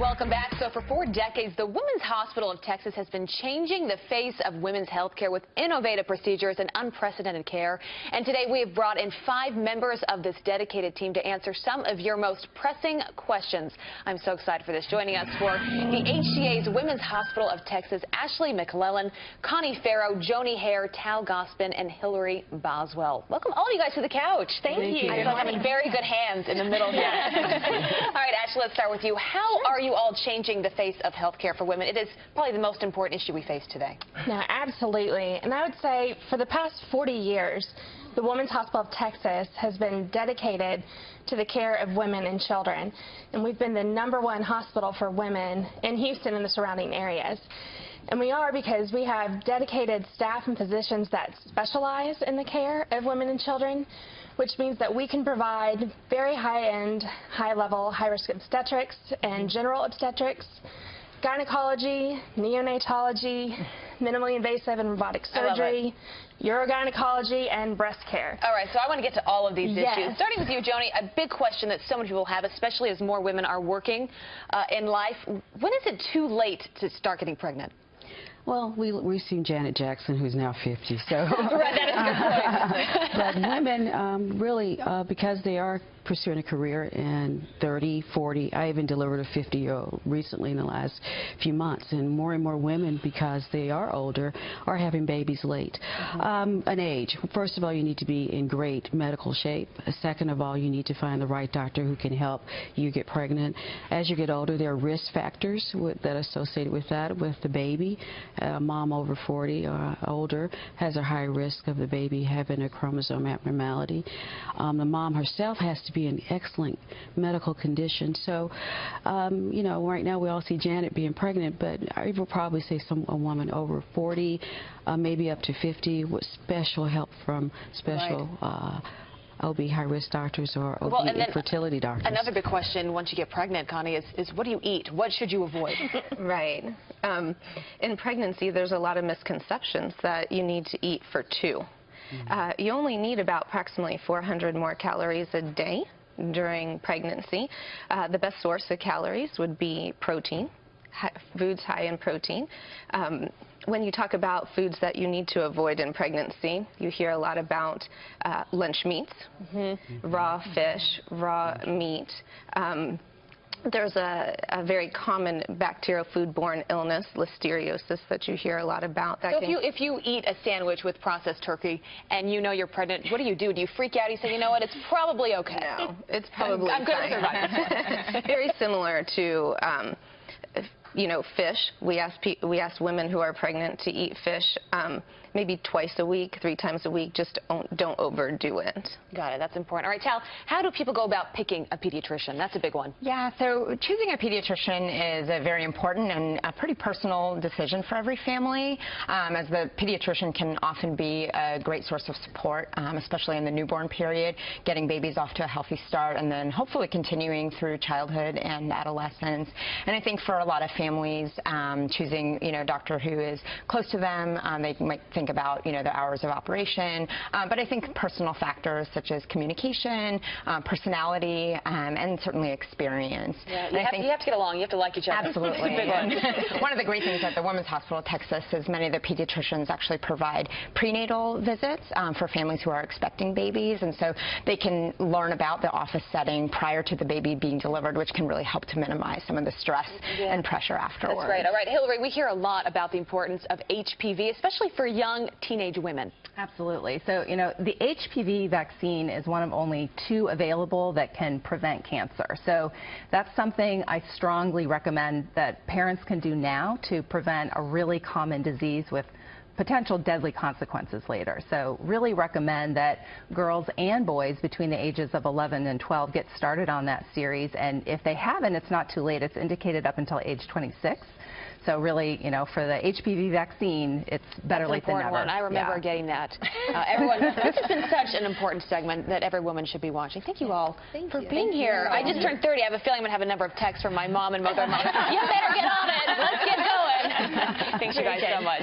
Welcome back. So for 4 decades, the Women's Hospital of Texas has been changing the face of women's health care with innovative procedures and unprecedented care. And today we have brought in 5 members of this dedicated team to answer some of your most pressing questions. I'm so excited for this. Joining us for the HCA's Women's Hospital of Texas, Ashley McClellan, Connie Farrow, Joni Hare, Tal Gospin, and Hillary Boswell. Welcome all of you guys to the couch. Thank you. I feel like I'm in very good hands in the middle here. All right, Ashley, let's start with you. How are you all changing the face of health care for women? It is probably the most important issue we face today. No, absolutely. And I would say for the past 40 years, the Women's Hospital of Texas has been dedicated to the care of women and children. And we've been the #1 hospital for women in Houston and the surrounding areas. And we are because we have dedicated staff and physicians that specialize in the care of women and children, which means that we can provide very high-end, high-level, high-risk obstetrics and general obstetrics, gynecology, neonatology, minimally invasive and robotic surgery, urogynecology, and breast care. All right, so I want to get to all of these issues. Starting with you, Joni, a big question that so many people have, especially as more women are working in life. When is it too late to start getting pregnant? Well, we've seen Janet Jackson, who's now 50, so. Right, that is a good point. But women, really, because they are pursuing a career in 30, 40, I even delivered a 50-year-old recently in the last few months, and more women, because they are older, are having babies late. An age. First of all, you need to be in great medical shape. Second of all, you need to find the right doctor who can help you get pregnant. As you get older, there are risk factors that are associated with that, with the baby. A mom over 40 or older has a high risk of the baby having a chromosome abnormality. The mom herself has to be in excellent medical condition. So, you know, right now we all see Janet being pregnant, but I will probably say a woman over 40, maybe up to 50, with special help from special OB high-risk doctors or OB infertility doctors. Another big question once you get pregnant, Connie, is what do you eat? What should you avoid? Right. In pregnancy, there's a lot of misconceptions that you need to eat for 2. You only need about approximately 400 more calories a day during pregnancy. The best source of calories would be protein, foods high in protein. When you talk about foods that you need to avoid in pregnancy, you hear a lot about lunch meats, raw fish, raw meat. There's a very common bacterial foodborne illness, listeriosis, that you hear a lot about. So if you eat a sandwich with processed turkey and you know you're pregnant, what do? Do you freak out? You say, you know what, it's probably okay. No, it's probably I'm good at surviving. Very similar to you know, fish. We ask women who are pregnant to eat fish maybe twice a week, 3 times a week. Just don't overdo it. Got it. That's important. All right, Tal, how do people go about picking a pediatrician? That's a big one. Yeah, so choosing a pediatrician is a very important and a pretty personal decision for every family, as the pediatrician can often be a great source of support, especially in the newborn period, getting babies off to a healthy start and then hopefully continuing through childhood and adolescence. And I think for a lot of families, choosing, you know, a doctor who is close to them, they might think about, you know, the hours of operation, but I think personal factors such as communication, personality, and certainly experience. Yeah, you have to get along. You have to like each other. Absolutely. Big one. One of the great things at the Women's Hospital of Texas is many of the pediatricians actually provide prenatal visits for families who are expecting babies, and so they can learn about the office setting prior to the baby being delivered, which can really help to minimize some of the stress and pressure afterwards. That's great. All right, Hillary, we hear a lot about the importance of HPV, especially for young teenage women. Absolutely. So, you know, the HPV vaccine is one of only 2 available that can prevent cancer. So that's something I strongly recommend that parents can do now to prevent a really common disease with potential deadly consequences later. So really recommend that girls and boys between the ages of 11 and 12 get started on that series. And if they haven't, it's not too late. It's indicated up until age 26. So really, you know, for the HPV vaccine, it's better late than never. One. I remember getting that. Everyone, this has been such an important segment that every woman should be watching. Thank you all for being here. I just turned 30. I have a feeling I'm going to have a number of texts from my mom and mother-in-law. You better get on it. Let's get going. Thanks you guys so much.